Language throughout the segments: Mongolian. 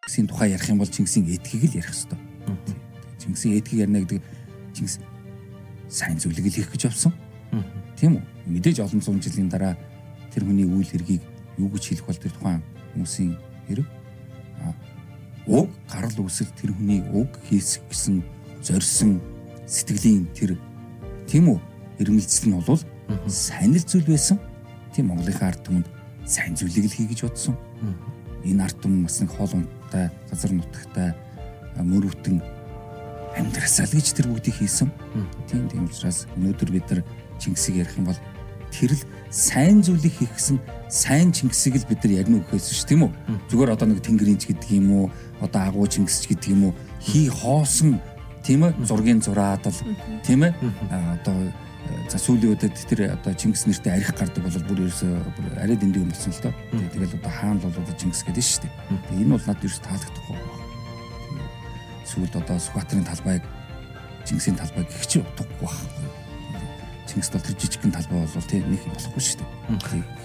Чингисийн тухай ярих юм бол Чингисийн этгийг л ярих хэрэгтэй. Чингисийн этгийг ярина гэдэг Чингис сайн зүйлийг л хийх гэж явсан. Тийм үү? Мэдээж олон зуун жилийн дараа тэр хүний үйл хэргийг юу гэж хэлэх бол тэр тухайн хүмүүсийн хэрэг уг гарал үүсэл тэр хүний уг хийсэх гэсэн зорьсон сэтгэлийн тэр тийм үү эрмэлзэл нь бол сайн л зүйл байсан. Тийм Монголынхаа ард түмэнд сайн зүйлийг л хий гэж бодсон. Энэ ард түмэн бас нэг хоол ундтай, газар нутагтай, мөрөвтөн амьдрасаа л гэж тэр бүгдийг хийсэн. Тийм учраас өнөөдөр бид нар Чингисийг ярих юм бол тэр л сайн зүйлийг хийх гэсэн сайн Чингисийг л бид нар ярина үхээс ш тийм үү? Зүгээр одоо нэг Тэнгэрийнч гэдэг юм уу, одоо агуу Чингисч гэдэг юм уу хий хоосон тийм ээ зургийн зураад л тийм ээ одоо за сүүлийн үедэд тэр одоо Чингис нэртэй арих гардаг бол бүр ерөөсөө арай дэндүү юм болсон л доо. Тэгэл одоо хаан л бол одоо Чингис гэдэг шүү дээ. Энэ бол надад ерөөс таалагдахгүй. Сүүлд одоо Сүхбаатарын талбайг Чингисийн талбайг гихч утгагүй байна. Чингис бол тэр жижигхэн талбай бол тийм нэг юм болохгүй шүү дээ.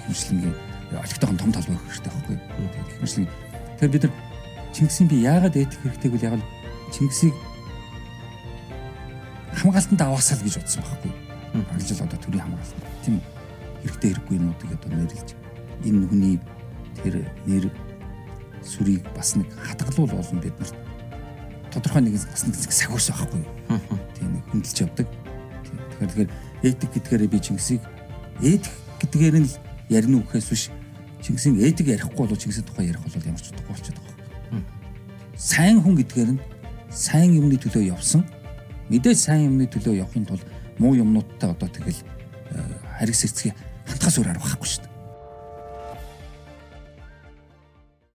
Хэмжлэнгийн олигтойхон том талбай өгөх хэрэгтэй байхгүй. Хэмжлэн тэр бид нар Чингисийн би яагаад эдэх хэрэгтэйг бол яг Чингисийг хамгаалтанд аваасаа л гэж бодсон байхгүй. Ажил одоо төрийн хамгаалалт тийм үү? Хэрэгтэй хэрэггүй юмнуудыг одоо нэрлэж энэ хүний тэр нэр сүрийг бас нэг хадгалуул болно бид нарт тодорхой нэг бас нэг сахиус байхгүй. Тийм нэг хөндлөж явдаг. Тэгэхээр этик гэдгээр би Чингисийг этик гэдгээр нь ярина үхээс биш Чингисийн этик ярихгүй бол Чингисийн тухай ярих бол ямар ч утгагүй болчиход байгаа. Сайн хүн гэдгээр нь сайн юмны төлөө явсан. Мэдээж сайн юмны төлөө явахын тулд муу юмнуудтай одоо тэгэл харис эцгийг хатгаас өөр арга байхгүй шүү дээ.